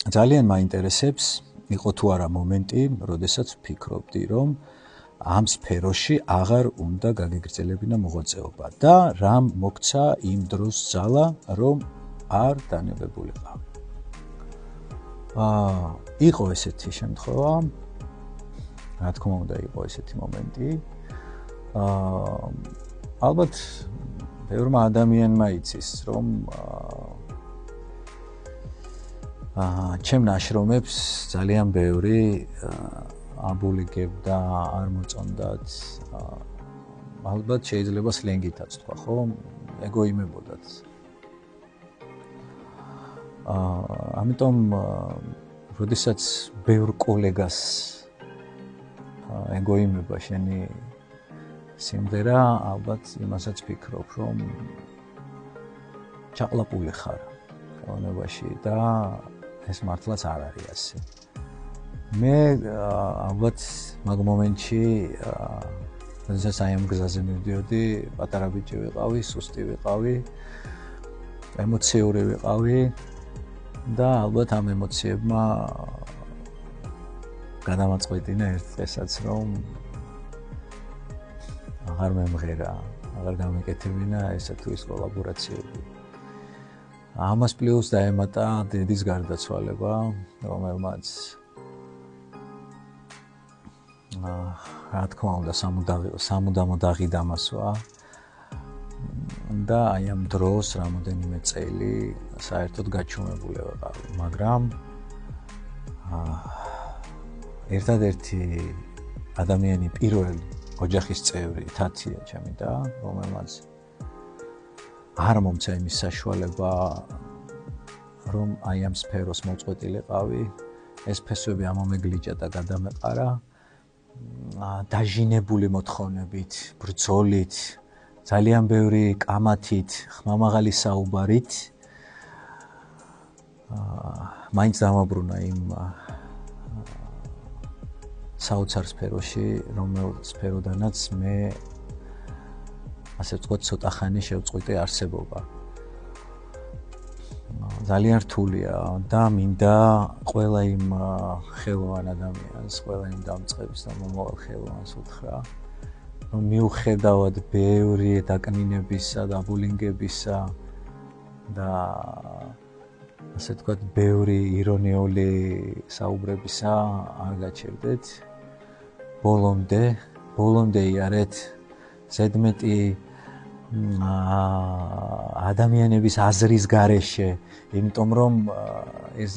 ძალიან მაინტერესებს იყო თუ არა მომენტი, როდესაც ვფიქრობდი, რომ ამ სფეროში აღარ უნდა გაგეგრძელებინა მოღვაწეობა და რამ მოგცა იმ დროს ძალა, რომ არ დანებებულიყავი. იყო ესეთი შემთხვევა, რა თქმა უნდა, იყო ესეთი მომენტი. ალბათ ბევრმა ადამიანმა იცის, რომ ჩემ ნაშრომებს ძალიან ბევრი აბულიგებდა, არ მოწონდათ. ალბათ შეიძლება სლენგითაც თქვა, ხო? ეგოიმებოდათ. ამიტომ როდესაც ბევრ კოლეგას ეგოიმება შენი სიმღერა, ალბათ იმასაც ფიქრობ, რომ ჩაყლაპული ხარ ხელოვნებაში და ეს მართლაც არ არის ასე. მე ალბათ მაგ მომენტში როდესაც აი ამ გზაზე მივდიოდი, პატარა ბიჭი ვიყავი, სუსტი ვიყავი, ემოციური ვიყავი და ალბათ ამ ემოციებმა გადამაწყვეტინა ერთ დღესაც, რომ აღარ მემღერა, აღარ გამეკეთებინა ესა თუ ის კოლაბორაციები. ამას პლუს დაემატა დედის გარდაცვალება, რომელმაც რა თქმა უნდა სამუდამო დაღი დამასვა და აი ამ დროს რამოდენიმე წელი საერთოდ გაჩუმებული ვიყავი, მაგრამ ერთადერთი ადამიანი პირველი ოჯახის წევრი თათია ჩემი და რომელმაც არ მომცა იმის საშუალება რომ აი ამ სფეროს მოწყვეტილიყავი, ეს ფესვები ამომეგლიჭა და გადამეყარა დაჟინებული მოთხოვნებით, ბრძოლით, ძალიან ბევრი კამათით, ხმამაღალი საუბარით მაინც დამაბრუნა იმ საოცარ სფეროში, რომელ სფეროდანაც მე ასე ვთქვათ, ცოტა ხანი შევწყვიტე არსებობა. ძალიან რთულია და მინდა ყველა იმ ხელოვან ადამიანს, ყველა იმ დამწყებს და მომავალ ხელოვანს უთხრა, რომ მიუხედავად ბევრი დაკნინებისა და ბულინგებისა და ასე ვთქვათ, ბევრი ირონიული საუბრებისა არ გაჩერდეთ. ბოლომდე იარეთ ზედმეტი ადამიანების აზრის გარეშე, იმიტომ რომ ეს